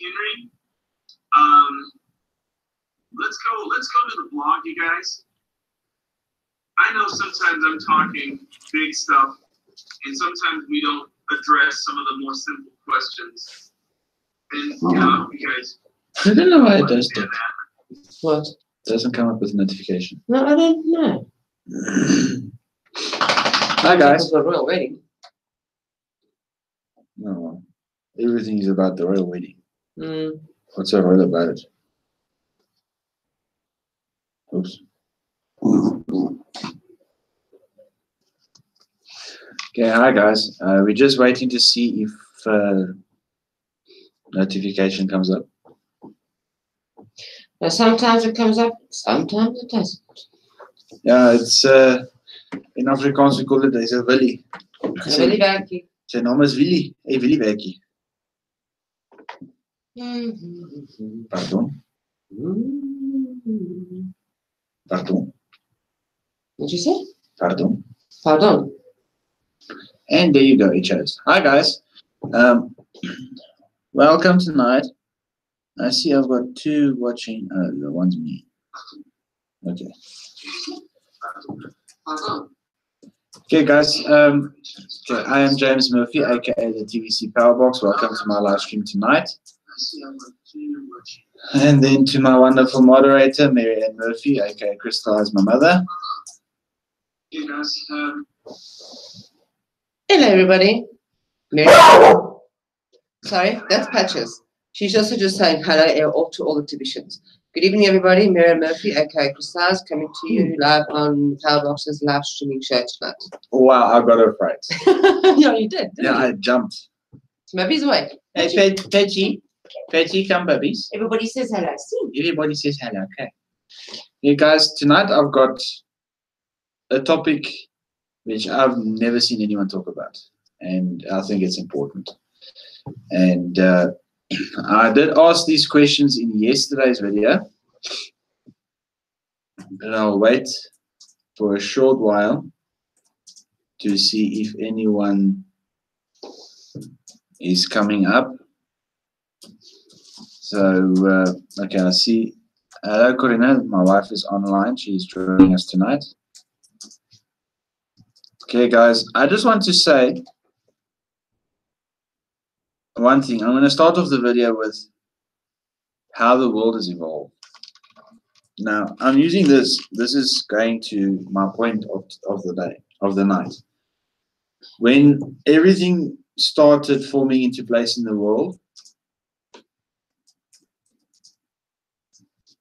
Henry. Let's go to the blog, you guys. I know sometimes I'm talking big stuff, and sometimes we don't address some of the more simple questions. And I hope you guys. I don't know why it does that. What? It doesn't come up with a notification. No, I don't know. Hi guys. It was a royal wedding. No, everything is about the royal wedding. Mm. What's so royal about it? Oops. Okay, hi guys. We're just waiting to see if notification comes up. Now, sometimes it comes up, sometimes it doesn't. Ja, it's in Afrikaans we call it is 'n Willie. Willie werkie. Sy naam is Willie. Hey Willie werkie. Pardon. Pardon. What'd you say? Pardon. Pardon. And there you go, it shows. Hi guys. Welcome tonight. I see I've got two watching. The one's me. Okay. Okay, guys. Okay, I am James Murphy, aka the TBC Powerbox. Welcome to my live stream tonight. And then to my wonderful moderator, Mary Ann Murphy, aka Crystal, is my mother. Hey guys. Hello, everybody. Mary. Sorry, that's Patches. She's also just saying hello to all the Tibicians. Good evening, everybody. Mary Murphy, aka Christaz, coming to you live on Powerbox's live streaming show tonight. Wow, I got her fright. Yeah, you did. Yeah, I jumped. So Murphy's awake. Hey, Petty, come, babies. Everybody says hello. Everybody says hello. Okay. Yeah, guys, tonight I've got a topic which I've never seen anyone talk about, and I think it's important. And I did ask these questions in yesterday's video, but I'll wait for a short while to see if anyone is coming up. So, okay, I see. Hello, Corina. My wife is online. She's joining us tonight. Okay, guys, I just want to say one thing. I'm going to start off the video with how the world has evolved. Now, I'm using this. This is going to my point of the day, of the night. When everything started forming into place in the world,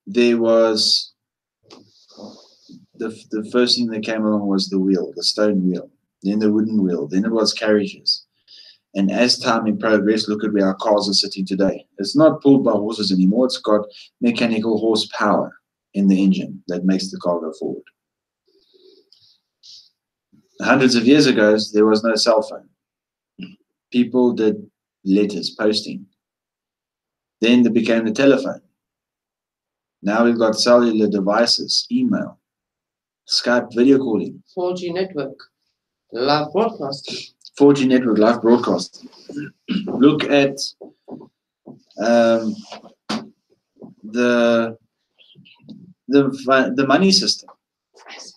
there was the first thing that came along was the wheel, the stone wheel, then the wooden wheel, then it was carriages. And as time in progress, look at where our cars are sitting today. It's not pulled by horses anymore. It's got mechanical horsepower in the engine that makes the car go forward. Hundreds of years ago, there was no cell phone. People did letters, posting. Then there became the telephone. Now we've got cellular devices, email, Skype video calling. 4G network, live broadcasting. 4G network, live broadcasting. Look at the money system.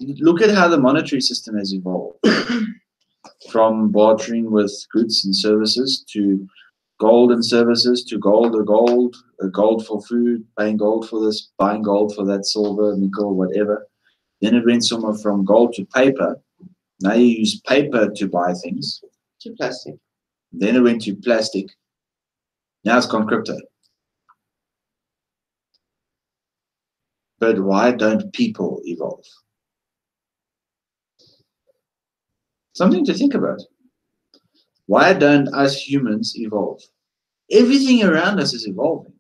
Look at how the monetary system has evolved. From bartering with goods and services to gold and services to gold for food, paying gold for this, buying gold for that, silver, nickel, whatever. Then it went somewhere from gold to paper. Now you use paper to buy things. To plastic. Then it went to plastic. Now it's gone crypto. But why don't people evolve? Something to think about. Why don't us humans evolve? Everything around us is evolving,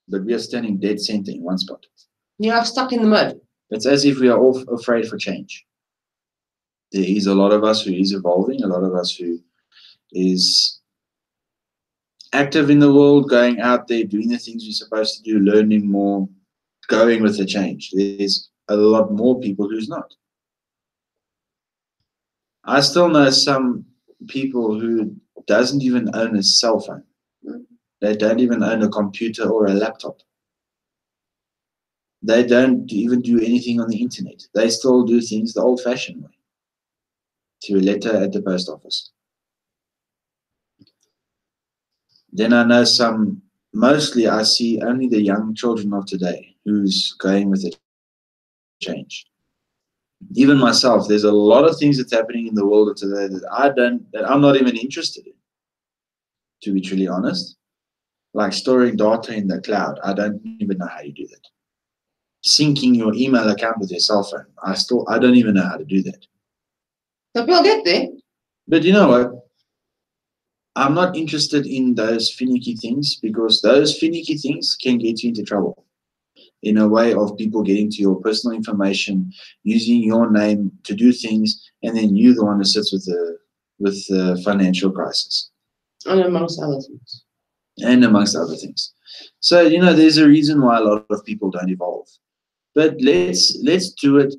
but we are standing dead center in one spot. You're stuck in the mud. It's as if we are all afraid for change. There is a lot of us who is evolving, a lot of us who is active in the world, going out there, doing the things we're supposed to do, learning more, going with the change. There's a lot more people who's not. I still know some people who doesn't even own a cell phone. They don't even own a computer or a laptop. They don't even do anything on the internet. They still do things the old-fashioned way, through a letter at the post office. Then I know some, mostly I see only the young children of today who's going with the change. Even myself, there's a lot of things that's happening in the world of today that I'm not even interested in, to be truly honest. Like storing data in the cloud. I don't even know how you do that. Syncing your email account with your cell phone. I don't even know how to do that. But we'll get there. But you know what? I'm not interested in those finicky things, because those finicky things can get you into trouble in a way of people getting to your personal information, using your name to do things, and then you're the one who sits with the financial crisis. And amongst other things. And amongst other things. So, you know, there's a reason why a lot of people don't evolve. But let's do it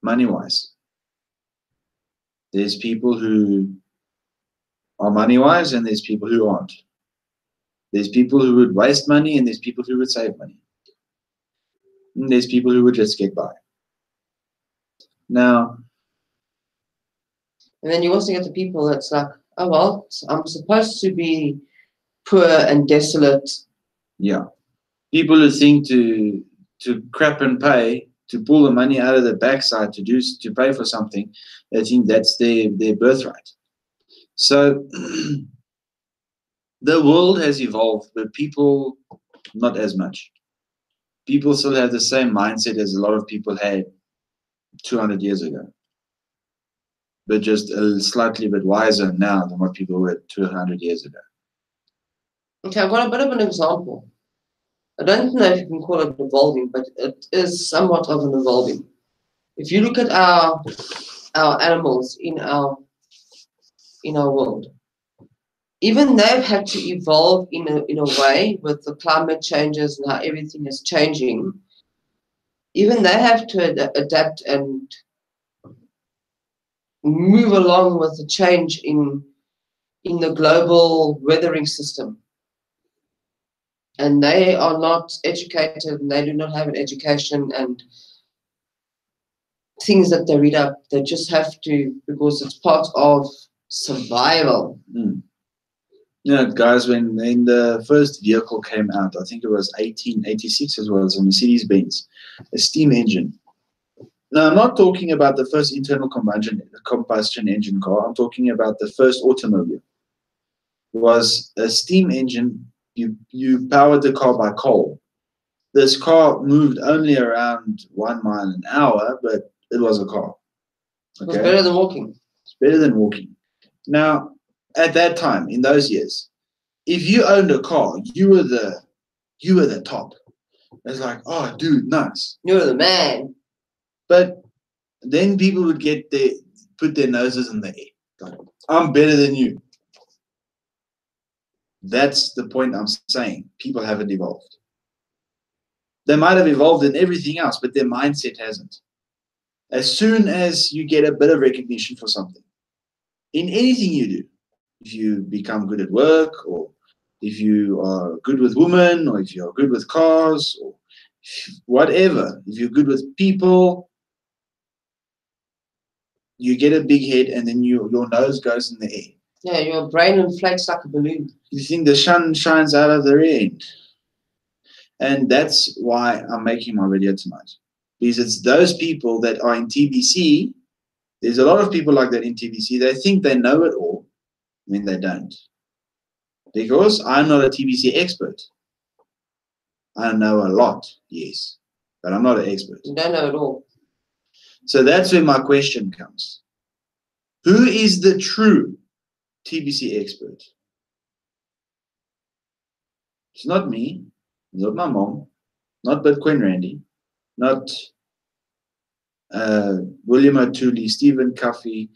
money-wise. There's people who are money-wise, and there's people who aren't. There's people who would waste money, and there's people who would save money. And there's people who would just get by. Now, and then you also get the people that's like, oh well, I'm supposed to be poor and desolate. Yeah. People who think to crap and pay, to pull the money out of their backside to pay for something, they think that's their birthright. So the world has evolved, but people not as much. People still have the same mindset as a lot of people had 200 years ago, but just a slightly bit wiser now than what people were 200 years ago. Okay, I've got a bit of an example. I don't know if you can call it evolving, but it is somewhat of an evolving. If you look at our animals in our world, even they've had to evolve in a way with the climate changes and how everything is changing. Even they have to adapt and move along with the change in the global weathering system. And they are not educated, and they do not have an education and things that they read up. They just have to, because it's part of survival. You know, guys, when the first vehicle came out, I think it was 1886 as well, as a Mercedes-Benz, a steam engine. Now, I'm not talking about the first internal combustion engine car. I'm talking about the first automobile. It was a steam engine. You powered the car by coal. This car moved only around 1 mile an hour, but it was a car. Okay? It was better than walking. It's better than walking. Now, at that time, in those years, if you owned a car, you were the top. It's like, oh, dude, nice. You're the man. But then people would put their noses in the air. Like, I'm better than you. That's the point I'm saying. People haven't evolved. They might have evolved in everything else, but their mindset hasn't. As soon as you get a bit of recognition for something, in anything you do, if you become good at work, or if you are good with women, or if you're good with cars, or whatever, if you're good with people, you get a big head, and then your nose goes in the air. Yeah, your brain inflates like a balloon. You think the sun shines out of their end. And that's why I'm making my video tonight. Because it's those people that are in TBC. There's a lot of people like that in TBC. They think they know it all when they don't. Because I'm not a TBC expert. I know a lot, yes, but I'm not an expert. You don't know it all. So that's where my question comes. Who is the true TBC expert? It's not me, not my mom, not Bitcoin Randy, not William O'Toole, Stephen Cuffey,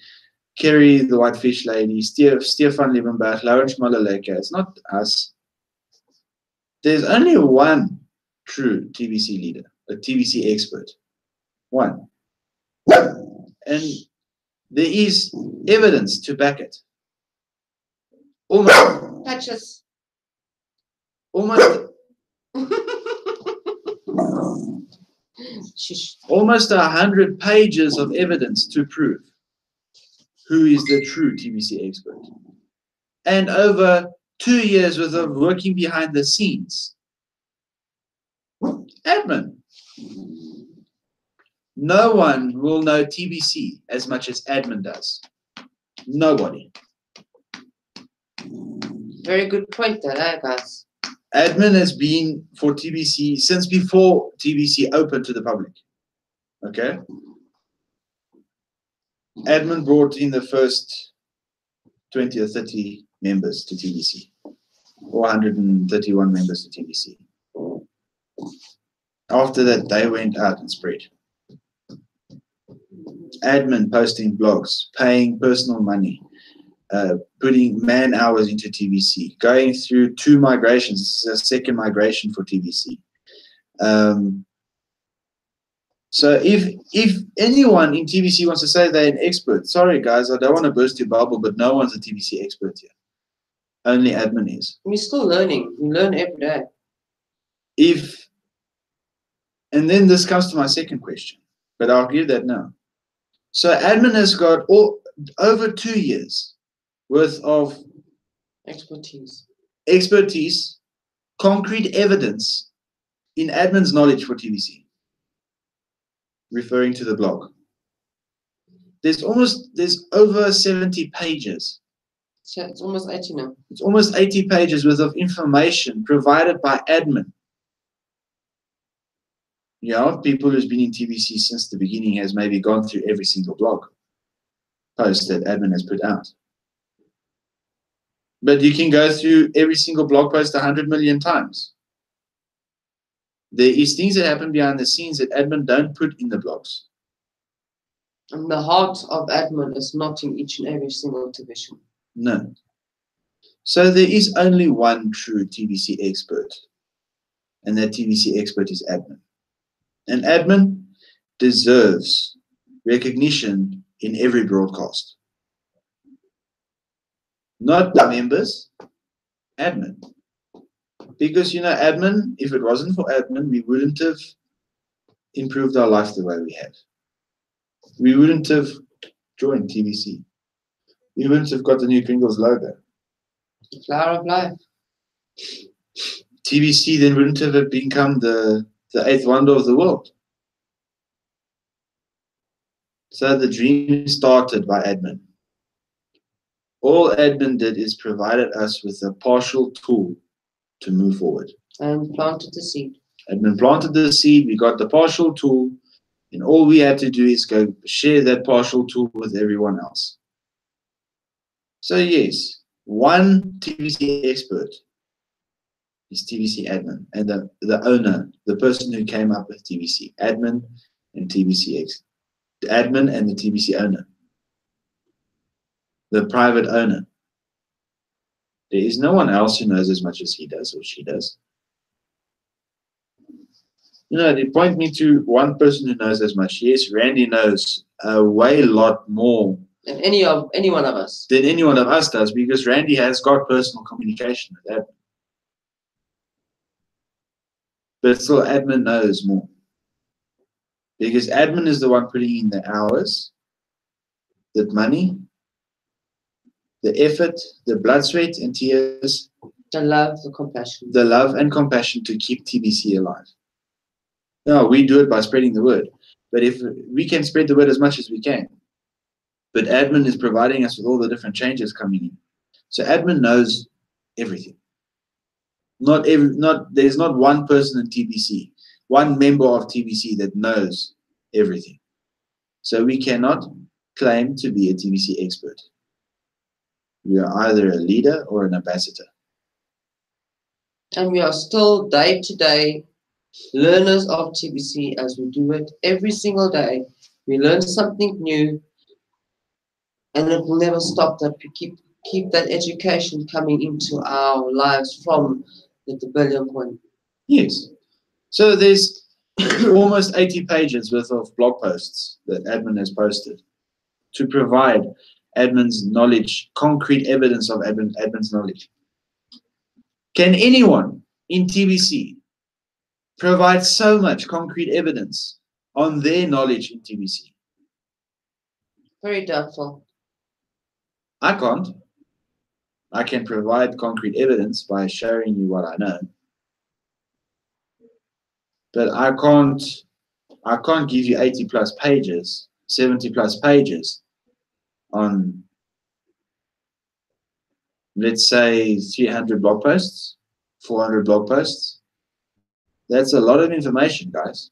Kerry the Whitefish Lady, Stefan Liebenberg, Lawrence Malaleka. It's not us. There's only one true TBC leader, a TBC expert. One. And there is evidence to back it. almost, Patches. almost, Shush. almost 100 pages of evidence to prove who is the true TBC expert. And over 2 years worth of working behind the scenes. Admin. No one will know TBC as much as admin does. Nobody. Very good point there, eh, guys? Admin has been for TBC since before TBC opened to the public. Okay? Admin brought in the first 20 or 30 members to TBC, or 131 members to TBC. After that, they went out and spread. Admin posting blogs, paying personal money, putting man hours into TBC, going through 2 migrations. This is a second migration for TBC. So if anyone in TBC wants to say they're an expert, sorry guys, I don't want to burst your bubble, but no one's a TBC expert here. Only admin is. We're still learning. We learn every day. And then this comes to my second question, but I'll give that now. So admin has got over 2 years worth of expertise, concrete evidence in admin's knowledge for TBC, referring to the blog. There's over 70 pages. So it's almost 80 now. It's almost 80 pages worth of information provided by admin. Yeah, people who's been in TBC since the beginning has maybe gone through every single blog post that admin has put out. But you can go through every single blog post 100 million times. There is things that happen behind the scenes that admin don't put in the blogs. And the heart of admin is not in each and every single division. No. So there is only one true TBC expert, and that TBC expert is admin. And admin deserves recognition in every broadcast. Not the members, admin. Because, admin, if it wasn't for admin, we wouldn't have improved our life the way we have. We wouldn't have joined TBC. We wouldn't have got the new Pringles logo. The flower of life. TBC then wouldn't have become the 8th wonder of the world. So the dream started by admin. All admin did is provided us with a partial tool to move forward. And planted the seed. Admin planted the seed, we got the partial tool, and all we had to do is go share that partial tool with everyone else. So yes, one TBC expert is TBC admin, and the owner, the person who came up with TBC, admin and TBC admin and the TBC owner, the private owner. There is no one else who knows as much as he does or she does. They point me to one person who knows as much. Yes, Randy knows a lot more than any one of us. Than any one of us does, because Randy has got personal communication with admin. But still, admin knows more. Because admin is the one putting in the hours, the money, the effort, the blood, sweat, and tears. The love, the compassion. The love and compassion to keep TBC alive. No, we do it by spreading the word. But if we can spread the word as much as we can. But admin is providing us with all the different changes coming in. So admin knows everything. There's not one person in TBC, one member of TBC that knows everything. So we cannot claim to be a TBC expert. We are either a leader or an ambassador. And we are still day to day learners of TBC as we do it every single day. We learn something new, and it will never stop. That we keep that education coming into our lives from the billion point. Yes. So there's almost 80 pages worth of blog posts that admin has posted to provide admin's knowledge, concrete evidence of admin's knowledge. Can anyone in TBC provide so much concrete evidence on their knowledge in TBC? Very doubtful. I can't. I can provide concrete evidence by showing you what I know. But I can't give you 80 plus pages, 70 plus pages on, let's say, 300 blog posts, 400 blog posts. That's a lot of information, guys.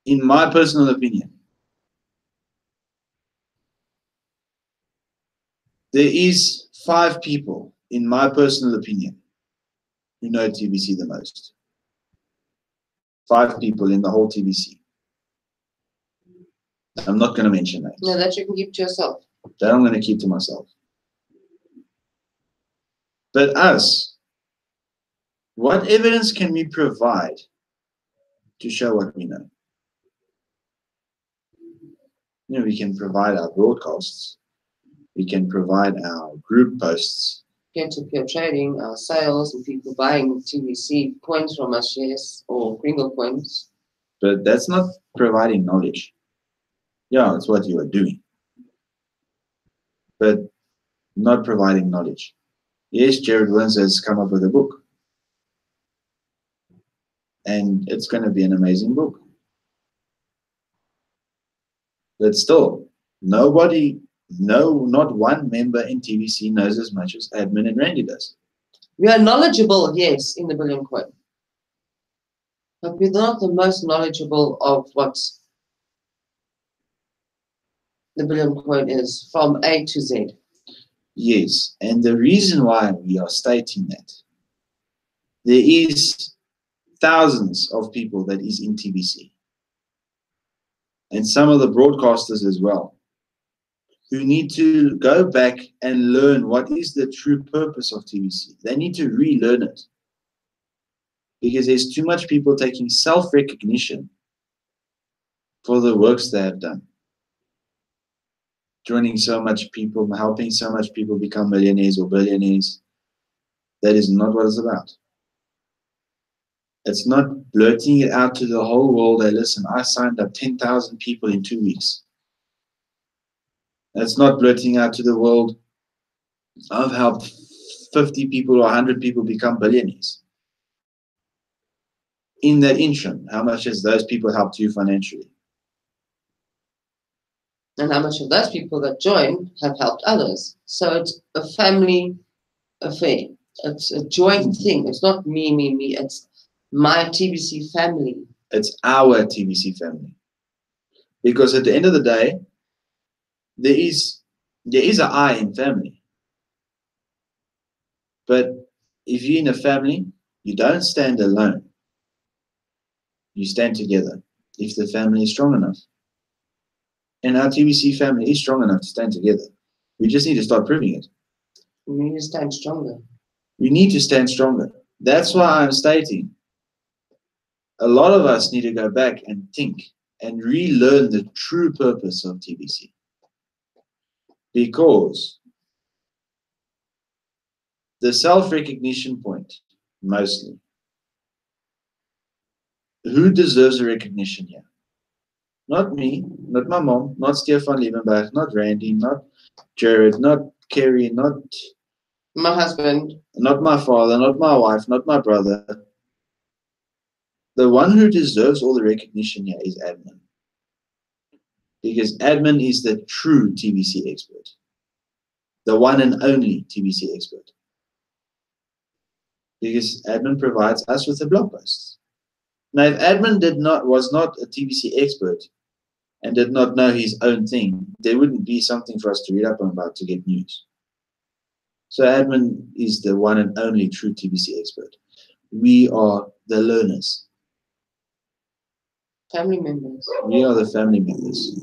In my personal opinion, there is 5 people, in my personal opinion, who know TBC the most. 5 people in the whole TBC. I'm not going to mention names. No, that you can keep to yourself. That I'm going to keep to myself. But us, what evidence can we provide to show what we know? You know, we can provide our broadcasts. We can provide our group posts. Peer-to-peer trading, our sales, and people buying TBC coins from us, yes, or Gringo coins. But that's not providing knowledge. Yeah, it's what you are doing. But not providing knowledge. Yes, Jared Windsor has come up with a book. And it's going to be an amazing book. But still, nobody, no, not one member in TBC knows as much as admin and Randy does. We are knowledgeable, yes, in the Billion Coin. But we're not the most knowledgeable of what the Billion Coin is from A to Z. Yes, and the reason why we are stating that, there is thousands of people that is in TBC, and some of the broadcasters as well, who need to go back and learn what is the true purpose of TBC. They need to relearn it, because there's too much people taking self-recognition for the works they have done. Joining so much people, helping so much people become millionaires or billionaires. That is not what it's about. It's not blurting it out to the whole world. Hey, listen, I signed up 10,000 people in 2 weeks. That's not blurting out to the world, I've helped 50 people or 100 people become billionaires. In that interim, how much has those people helped you financially? And how much of those people that join have helped others. So it's a family affair. It's a joint thing. It's not me, me, me. It's my TBC family. It's our TBC family. Because at the end of the day, there is an I in family. But if you're in a family, you don't stand alone. You stand together if the family is strong enough. And our TBC family is strong enough to stand together. We just need to start proving it. We need to stand stronger. We need to stand stronger. That's why I'm stating a lot of us need to go back and think and relearn the true purpose of TBC. Because the self-recognition point, mostly, who deserves a recognition here? Not me, not my mom, not Stefan Liebenberg, not Randy, not Jared, not Kerry, not my husband, not my father, not my wife, not my brother. The one who deserves all the recognition here is admin. Because admin is the true TBC expert. The one and only TBC expert. Because admin provides us with the blog posts. Now, if admin was not a TBC expert and did not know his own thing, there wouldn't be something for us to read up on about to get news. So admin is the one and only true TBC expert. We are the learners. Family members. We are the family members.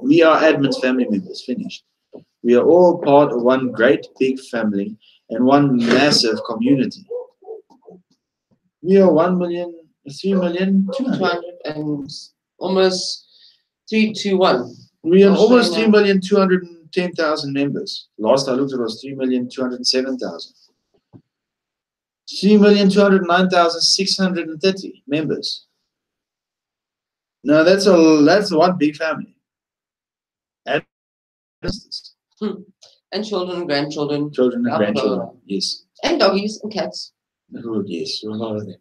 We are admin's family members. Finished. We are all part of one great big family and one massive community. We are 3,200,000 and almost 3 to 1. We have almost Australia. 3,210,000 members. Last I looked, it was 3,207,000. 3,209,630 members. Now that's one big family. And And children, grandchildren. children and blah, blah, blah, grandchildren. blah. Yes. And doggies and cats. Oh, yes, a lot of them.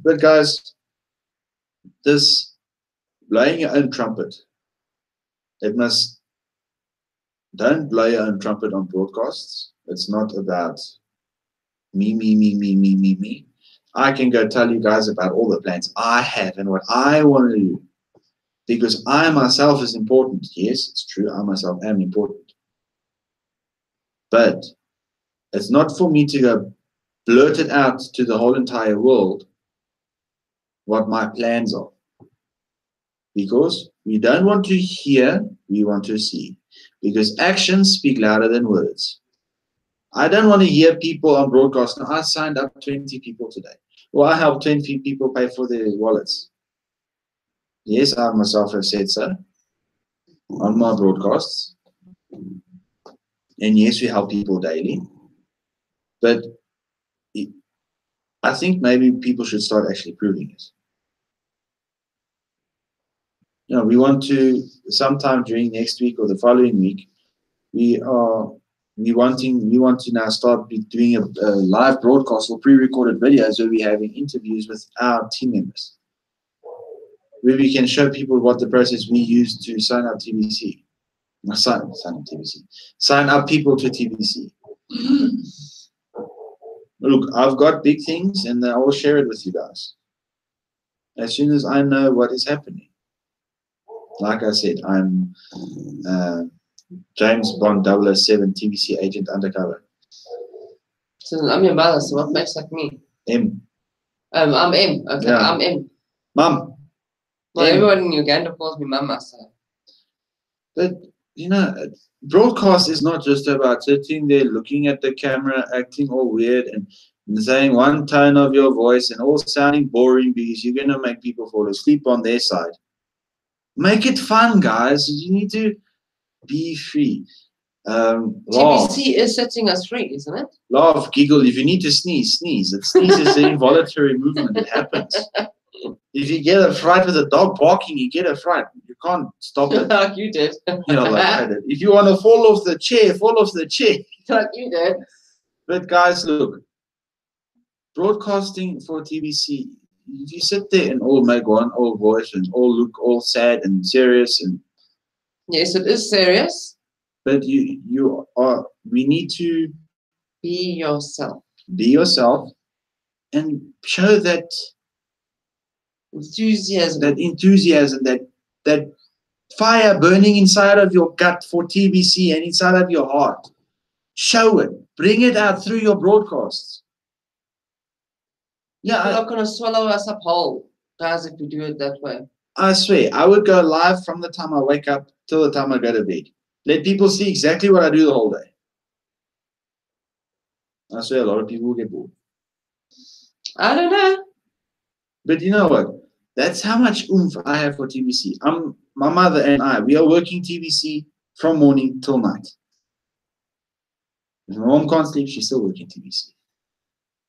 But guys, this blowing your own trumpet, don't blow your own trumpet on broadcasts. It's not about me. I can go tell you guys about all the plans I have and what I want to do. Because I myself is important. Yes, it's true. I myself am important. But it's not for me to go blurt it out to the whole entire world what my plans are. Because we don't want to hear, we want to see. Because actions speak louder than words. I don't want to hear people on broadcast. I signed up 20 people today. Well, I helped 20 people pay for their wallets. Yes, I myself have said so on my broadcasts. And yes, we help people daily. But I think maybe people should start actually proving it. You know, we want to, sometime during next week or the following week, we want to now start doing a live broadcast or pre-recorded videos where we're having interviews with our team members, where we can show people what the process we use to sign up TBC. Sign up people to TBC. Look, I've got big things and I will share it with you guys as soon as I know what is happening. Like I said, I'm James Bond 007 TBC agent undercover. So I'm your mother, so what makes like me? M. I'm M. Okay, Yeah. I'm M. Mum. Well, M. everyone in Uganda calls me Mama, so. But, you know, broadcast is not just about sitting there looking at the camera, acting all weird and saying one tone of your voice and all sounding boring because you're going to make people fall asleep on their side. Make it fun, guys. You need to be free. Laugh. TBC is setting us free, isn't it? Laugh, giggle. If you need to sneeze, sneeze. It sneeze is an involuntary movement. It happens. If you get a fright with a dog barking, you get a fright. You can't stop it. Like you did. You know, like I did. If you want to fall off the chair, fall off the chair. Like you did. But guys, look. Broadcasting for TBC, if you sit there and all make one old voice and all look all sad and serious and yes, it is serious. but we need to be yourself. Be yourself and show that enthusiasm. That fire burning inside of your gut for TBC and inside of your heart. Show it. Bring it out through your broadcasts. Yeah, I'm not going to swallow us up whole, guys, if we do it that way. I swear, I would go live from the time I wake up till the time I go to bed. Let people see exactly what I do the whole day. I swear a lot of people will get bored. I don't know. But you know what? That's how much oomph I have for TBC. My mother and I, we are working TBC from morning till night. If my mom can't sleep, she's still working TBC.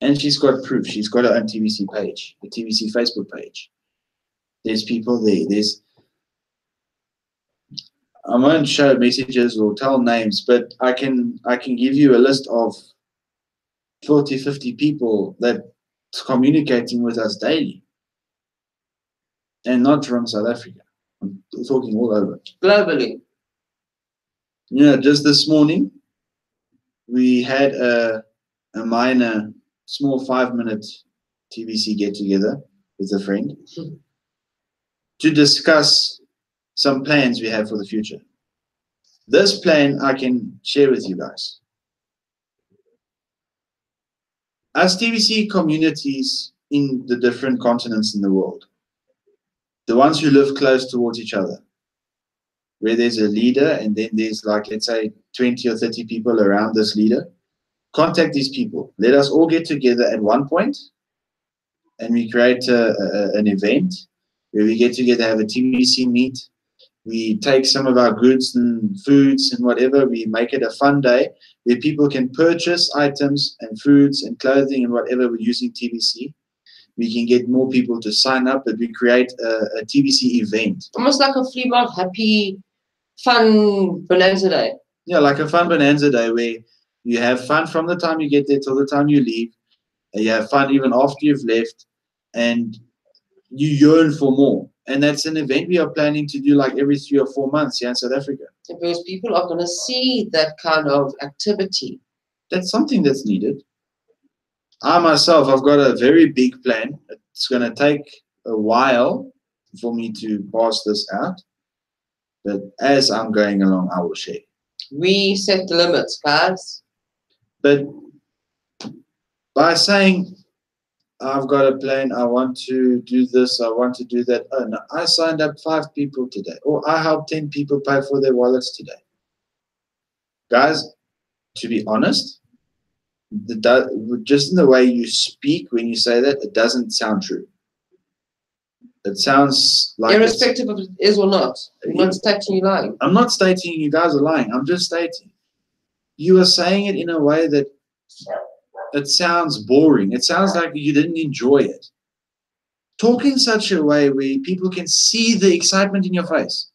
And she's got proof. She's got her own TBC page, the TBC Facebook page. There's people there. I won't show messages or tell names, but I can give you a list of 40, 50 people that's communicating with us daily. And not from South Africa. I'm talking all over. Globally. You know, just this morning, we had a minor, small 5-minute TBC get-together with a friend to discuss some plans we have for the future. This plan I can share with you guys. As TBC communities in the different continents in the world, the ones who live close towards each other, where there's a leader and then there's like, let's say 20 or 30 people around this leader, contact these people. Let us all get together at one point and we create an event where we get together, have a TBC meet, We take some of our goods and foods and whatever, we make it a fun day where people can purchase items and foods and clothing and whatever we're using TBC. We can get more people to sign up, but we create a TBC event. Almost like a flea market, happy, fun bonanza day. Yeah, like a fun bonanza day where you have fun from the time you get there till the time you leave. And you have fun even after you've left, and you yearn for more. And that's an event we are planning to do like every 3 or 4 months here in South Africa. Because people are going to see that kind of activity. That's something that's needed. I myself, I've got a very big plan. It's going to take a while for me to pass this out. But as I'm going along, I will share. We set the limits, guys. But by saying, I've got a plan, I want to do this, I want to do that. Oh, no, I signed up 5 people today. Or I helped 10 people pay for their wallets today. Guys, to be honest, just in the way you speak when you say that, it doesn't sound true. It sounds like irrespective of if it is or not. I'm not stating you lying. I'm not stating you guys are lying. I'm just stating you are saying it in a way that it sounds boring. It sounds like you didn't enjoy it. Talk in such a way where people can see the excitement in your face.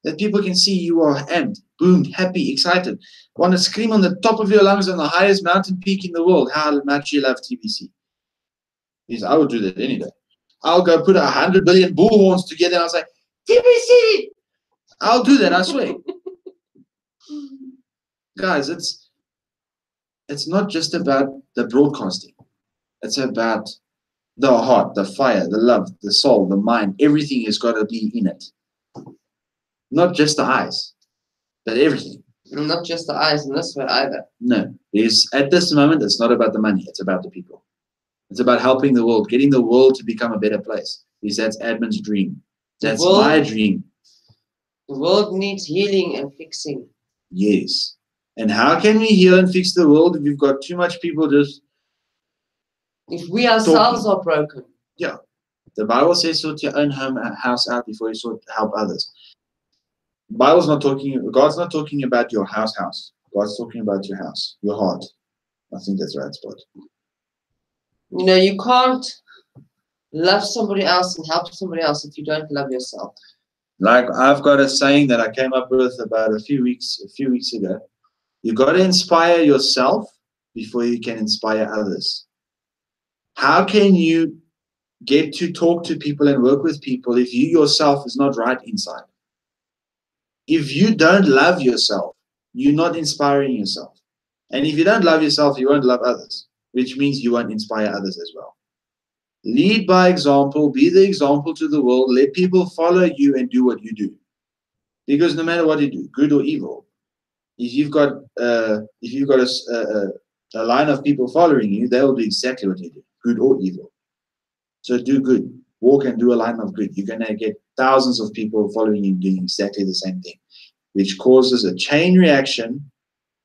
That people can see you are amped, boomed, happy, excited. Want to scream on the top of your lungs on the highest mountain peak in the world how much you love TBC. Because I would do that any day. I'll go put 100 billion bullhorns together and I'll say, TBC! I'll do that, I swear. Guys, it's not just about the broadcasting. It's about the heart, the fire, the love, the soul, the mind. Everything has got to be in it. Not just the eyes, but everything. Not just the eyes in this way either. No. At this moment, it's not about the money. It's about the people. It's about helping the world, getting the world to become a better place. Because that's Admin's dream. That's my dream. The world needs healing and fixing. Yes. And how can we heal and fix the world if we've got too much people just... If we ourselves are broken. Yeah. The Bible says sort your own house out before you help others. God's not talking about your house. God's talking about your house, your heart. I think that's the right spot. You know, you can't love somebody else and help somebody else if you don't love yourself. Like I've got a saying that I came up with about a few weeks ago. You got to inspire yourself before you can inspire others. How can you get to talk to people and work with people if you yourself is not right inside? If you don't love yourself, you're not inspiring yourself. And if you don't love yourself, you won't love others, which means you won't inspire others as well. Lead by example, be the example to the world, let people follow you and do what you do. Because no matter what you do, good or evil, if you've got a line of people following you, they will do exactly what you do, good or evil. So do good. Walk and do a line of good. You're going to get thousands of people following you doing exactly the same thing, which causes a chain reaction,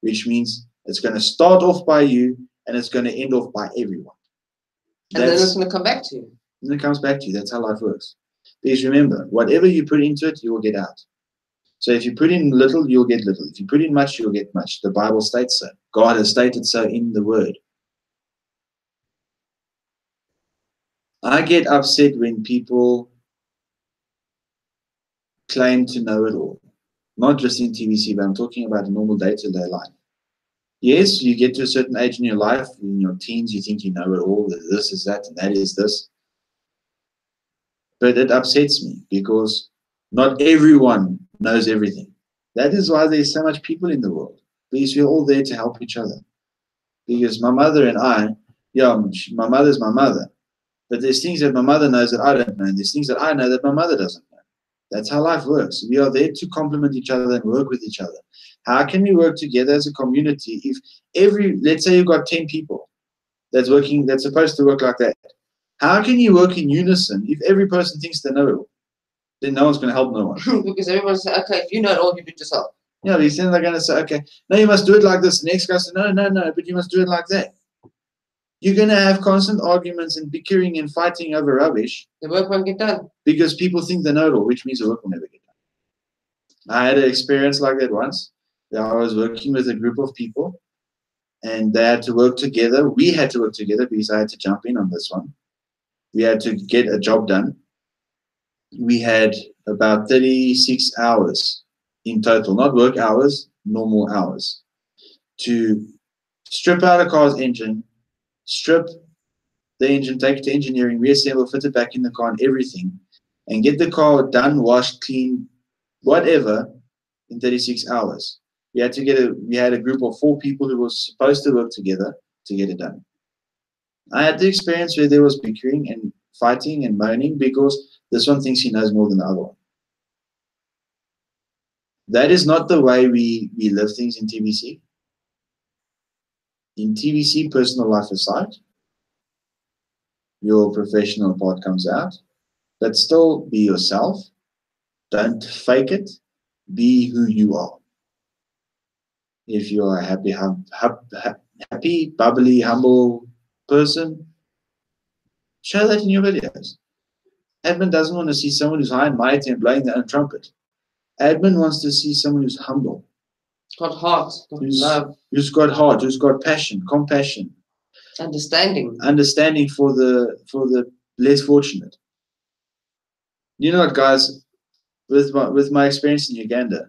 which means it's going to start off by you and it's going to end off by everyone. And then it's going to come back to you. And it comes back to you. That's how life works. Because remember, whatever you put into it, you will get out. So if you put in little, you'll get little. If you put in much, you'll get much. The Bible states so. God has stated so in the Word. I get upset when people claim to know it all. Not just in TBC, but I'm talking about a normal day-to-day life. Yes, you get to a certain age in your life, in your teens, you think you know it all, this is that, and that is this. But it upsets me because not everyone knows everything. That is why there's so much people in the world. Because we're all there to help each other. Because my mother and I, my mother's my mother. But there's things that my mother knows that I don't know. And there's things that I know that my mother doesn't know. That's how life works. We are there to complement each other and work with each other. How can we work together as a community if let's say you've got 10 people that's supposed to work like that. How can you work in unison if every person thinks they know it all? Then no one's going to help no one. Because everyone's saying, okay, if you know it all, you do it yourself. Yeah, because then they're going to say, okay, no, you must do it like this. The next guy says, no, but you must do it like that. You're going to have constant arguments and bickering and fighting over rubbish. The work won't get done. Because people think they know it all, which means the work will never get done. I had an experience like that once. I was working with a group of people, and they had to work together. We had to work together because I had to jump in on this one. We had to get a job done. We had about 36 hours in total, not work hours, normal hours, to strip out a car's engine, strip the engine, take it to engineering, reassemble, fit it back in the car and everything, and get the car done, washed, clean, whatever, in 36 hours. We had a group of 4 people who were supposed to work together to get it done. I had the experience where there was bickering and fighting and moaning because this one thinks he knows more than the other one. That is not the way we live things in TBC. In TBC, personal life aside, your professional part comes out, but still be yourself. Don't fake it. Be who you are. If you're a happy, bubbly, humble person, show that in your videos. Admin doesn't want to see someone who's high and mighty and blowing their own trumpet. Admin wants to see someone who's humble. Got heart, got love. Who's got heart, who's got passion, compassion. Understanding. Understanding for the less fortunate. You know what, guys? With my experience in Uganda,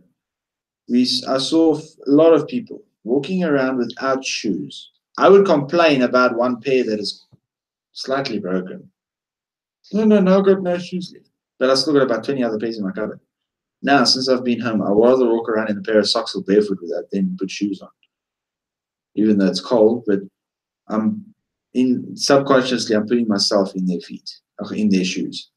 I saw a lot of people walking around without shoes. I would complain about one pair that is slightly broken. No, I've got no shoes left. But I still got about 20 other pairs in my cupboard. Now, since I've been home, I'd rather walk around in a pair of socks or barefoot with that than put shoes on. Even though it's cold, but subconsciously, I'm putting myself in their feet, in their shoes.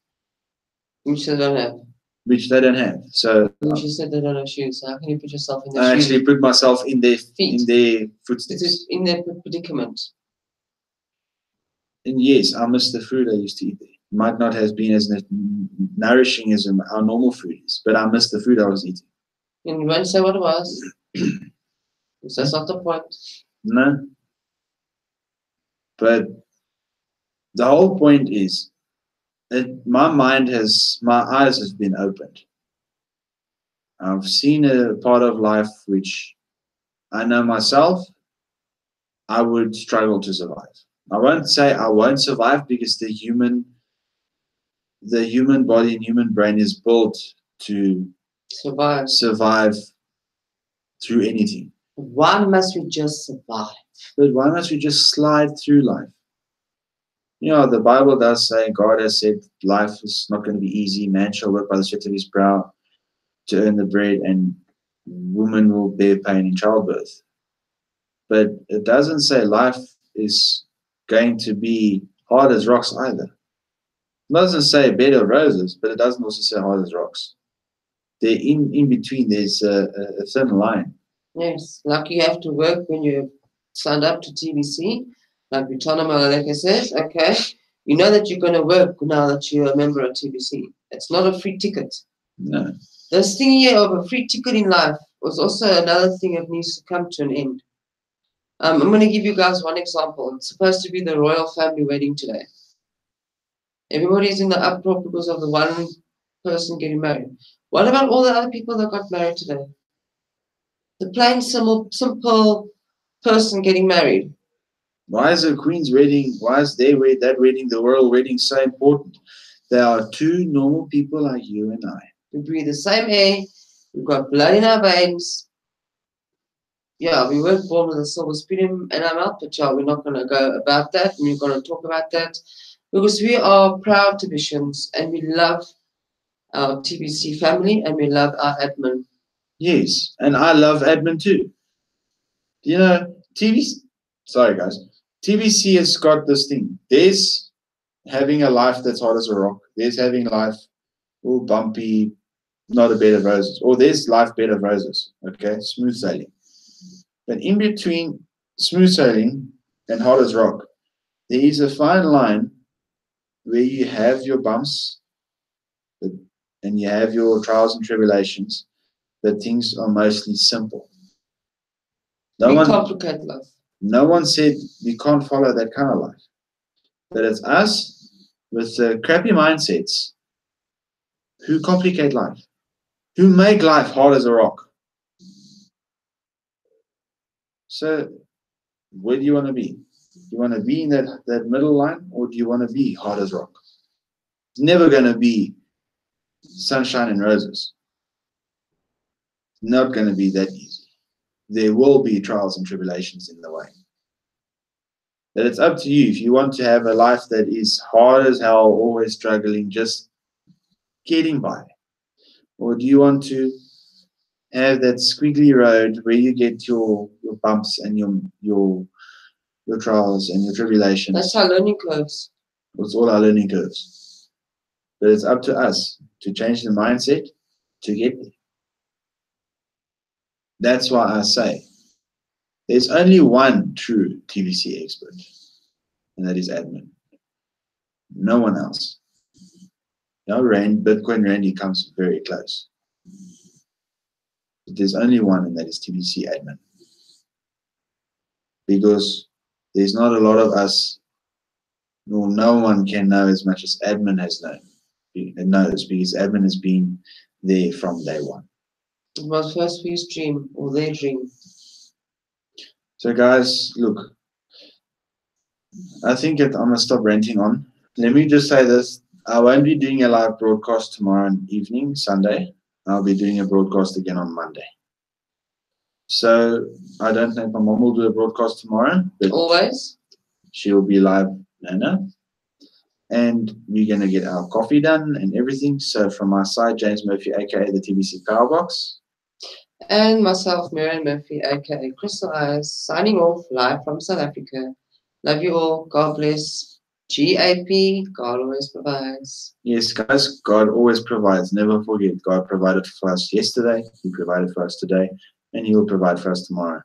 Which they don't have. Which they don't have. So you said they don't have shoes. How can you put yourself in their shoes? I actually put myself in their feet, in their footsteps. It's in their predicament. And yes, I miss the food I used to eat there. Might not have been as nourishing as our normal food is, but I miss the food I was eating. And you won't say what it was. That's not the point. No. But the whole point is that my eyes have been opened. I've seen a part of life which I know myself I would struggle to survive. I won't say I won't survive because the human body and human brain is built to survive through anything. Why must we just survive? But why must we just slide through life? You know, the Bible does say, God has said life is not going to be easy. Man shall work by the sweat of his brow to earn the bread, and woman will bear pain in childbirth. But it doesn't say life is going to be hard as rocks either. It doesn't say a bed of roses, but it doesn't also say hard as rocks. They're in between. There's a thin line. Yes, like you have to work when you signed up to TBC. Like Vitana Maleka says, okay, you know that you're going to work now that you're a member of TBC. It's not a free ticket. No. This thing here of a free ticket in life was also another thing that needs to come to an end. I'm going to give you guys one example. It's supposed to be the royal family wedding today. Everybody's in the uproar because of the one person getting married. What about all the other people that got married today? The plain, simple person getting married. Why is a queen's wedding, why is that wedding, the royal wedding, so important? There are two normal people like you and I. We breathe the same air. We've got blood in our veins. Yeah, we weren't born with a silver spoon in our mouth, but yeah, we're not going to go about that. And we're going to talk about that because we are proud TBCians and we love our TBC family and we love our admin. Yes, and I love admin too. You know, sorry guys, TBC has got this thing. There's having a life that's hard as a rock. There's having life all bumpy, not a bed of roses. Or there's life bed of roses, okay, smooth sailing. But in between smooth sailing and hard as rock, there is a fine line where you have your bumps and you have your trials and tribulations, but things are mostly simple. Complicate life. No one said we can't follow that kind of life. But it's us with the crappy mindsets who complicate life, who make life hard as a rock. So, where do you want to be? Do you want to be in that middle line, or do you want to be hard as rock? It's never going to be sunshine and roses. It's not going to be that easy. There will be trials and tribulations in the way. But it's up to you. If you want to have a life that is hard as hell, always struggling, just getting by, or do you want to have that squiggly road where you get your bumps and your trials and your tribulations? That's our learning curves. It's all our learning curves. But it's up to us to change the mindset to get there. That's why I say there's only one true TBC expert, and that is admin. No one else. No, Bitcoin Randy comes very close. But there's only one, and that is TBC admin. Because there's not a lot of us, nor no one can know as much as admin has known. And knows, because admin has been there from day one. It was first for his dream, or their dream. So guys, look, I think I'm going to stop ranting on. Let me just say this. I won't be doing a live broadcast tomorrow evening, Sunday. I'll be doing a broadcast again on Monday. So I don't know if my mom will do a broadcast tomorrow. But always. She will be live, no. And we're going to get our coffee done and everything. So from my side, James Murphy, aka the TBC Powerbox. And myself, Miriam Murphy, aka Crystal Eyes, signing off live from South Africa. Love you all. God bless. GAP, God always provides. Yes, guys, God always provides. Never forget, God provided for us yesterday. He provided for us today. And He will provide for us tomorrow.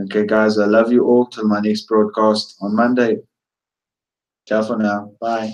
Okay, guys, I love you all. Till my next broadcast on Monday. Ciao for now. Bye.